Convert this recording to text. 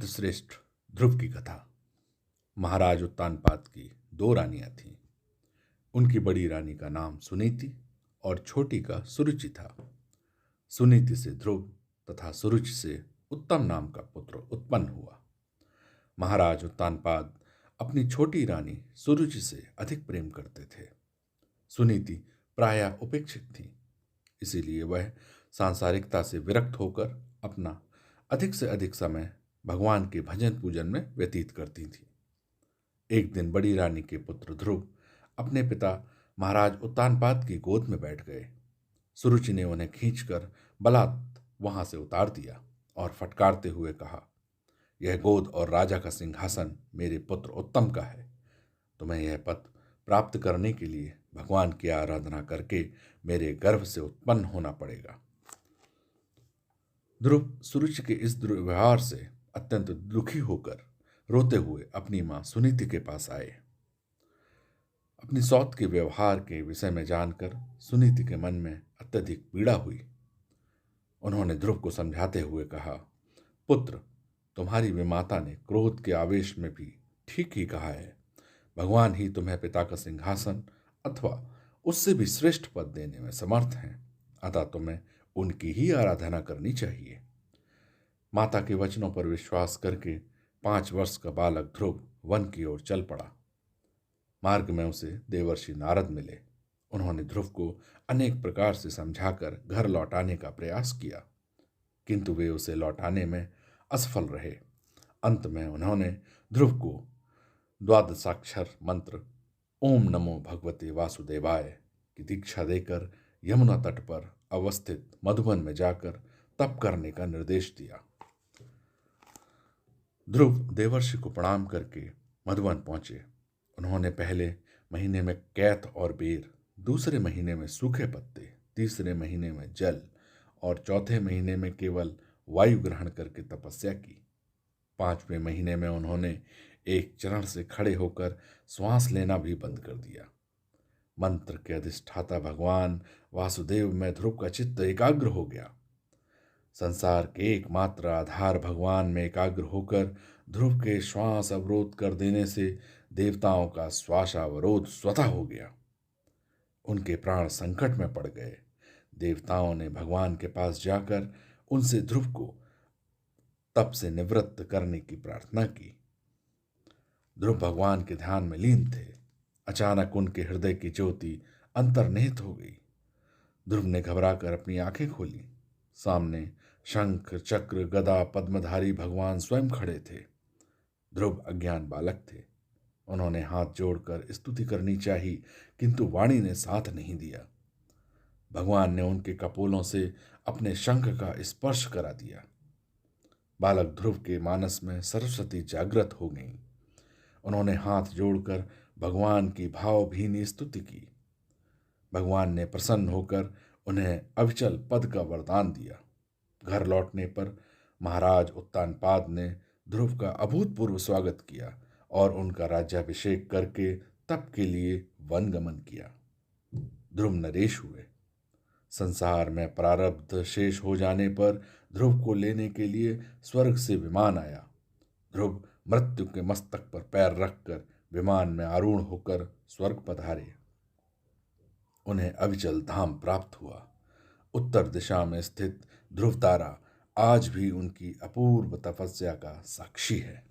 श्रेष्ठ ध्रुव की कथा। महाराज उत्तानपाद की दो रानियां थीं। उनकी बड़ी रानी का नाम सुनीति और छोटी का सुरुचि था। सुनीति से ध्रुव तथा सुरुचि से उत्तम नाम का पुत्र उत्पन्न हुआ। महाराज उत्तानपाद अपनी छोटी रानी सुरुचि से अधिक प्रेम करते थे। सुनीति प्रायः उपेक्षित थी, इसीलिए वह सांसारिकता से विरक्त होकर अपना अधिक से अधिक समय भगवान के भजन पूजन में व्यतीत करती थी। एक दिन बड़ी रानी के पुत्र ध्रुव अपने पिता महाराज उत्तानपाद की गोद में बैठ गए। सुरुचि ने उन्हें खींचकर बलात् वहां से उतार दिया और फटकारते हुए कहा, यह गोद और राजा का सिंहासन मेरे पुत्र उत्तम का है। तुम्हें यह पद प्राप्त करने के लिए भगवान की आराधना करके मेरे गर्भ से उत्पन्न होना पड़ेगा। ध्रुव सुरुचि के इस दुर्व्यवहार से अत्यंत दुखी होकर रोते हुए अपनी मां सुनीति के पास आए। अपनी सौत के व्यवहार के विषय में जानकर सुनीति के मन में अत्यधिक पीड़ा हुई। उन्होंने ध्रुव को समझाते हुए कहा, पुत्र, तुम्हारी विमाता ने क्रोध के आवेश में भी ठीक ही कहा है। भगवान ही तुम्हें पिता का सिंहासन अथवा उससे भी श्रेष्ठ पद देने में समर्थ हैं, अतः तुम्हें उनकी ही आराधना करनी चाहिए। माता के वचनों पर विश्वास करके 5 वर्ष का बालक ध्रुव वन की ओर चल पड़ा। मार्ग में उसे देवर्षि नारद मिले। उन्होंने ध्रुव को अनेक प्रकार से समझाकर घर लौटाने का प्रयास किया, किंतु वे उसे लौटाने में असफल रहे। अंत में उन्होंने ध्रुव को द्वादशाक्षर मंत्र ओम नमो भगवते वासुदेवाय की दीक्षा देकर यमुना तट पर अवस्थित मधुबन में जाकर तप करने का निर्देश दिया। ध्रुव देवर्षि को प्रणाम करके मधुबन पहुंचे। उन्होंने पहले महीने में कैथ और बेर, दूसरे महीने में सूखे पत्ते, तीसरे महीने में जल और चौथे महीने में केवल वायु ग्रहण करके तपस्या की। 5वें महीने में उन्होंने एक चरण से खड़े होकर श्वास लेना भी बंद कर दिया। मंत्र के अधिष्ठाता भगवान वासुदेव में ध्रुव का चित्त एकाग्र हो गया। संसार के एकमात्र आधार भगवान में एकाग्र होकर ध्रुव के श्वास अवरोध कर देने से देवताओं का श्वासावरोध स्वतः हो गया। उनके प्राण संकट में पड़ गए। देवताओं ने भगवान के पास जाकर उनसे ध्रुव को तप से निवृत्त करने की प्रार्थना की। ध्रुव भगवान के ध्यान में लीन थे। अचानक उनके हृदय की ज्योति अंतर्निहित हो गई। ध्रुव ने घबराकर अपनी आंखें खोली। सामने शंख, चक्र, गदा, पद्मधारी भगवान स्वयं खड़े थे। ध्रुव अज्ञान बालक थे। उन्होंने हाथ जोड़कर स्तुति करनी चाहिए, किंतु वाणी ने साथ नहीं दिया। भगवान ने उनके कपोलों से अपने शंख का स्पर्श करा दिया। बालक ध्रुव के मानस में सरस्वती जागृत हो गईं। उन्होंने हाथ जोड़कर भगवान की भावभीनी स्तुति की। भगवान ने प्रसन्न होकर उन्हें अविचल पद का वरदान दिया। घर लौटने पर महाराज उत्तानपाद ने ध्रुव का अभूतपूर्व स्वागत किया और उनका राज्याभिषेक करके तप के लिए वनगमन किया। ध्रुव नरेश हुए। संसार में प्रारब्ध शेष हो जाने पर ध्रुव को लेने के लिए स्वर्ग से विमान आया। ध्रुव मृत्यु के मस्तक पर पैर रखकर विमान में आरूढ़ होकर स्वर्ग पधारे। उन्हें अविचल धाम प्राप्त हुआ। उत्तर दिशा में स्थित ध्रुव तारा आज भी उनकी अपूर्व तपस्या का साक्षी है।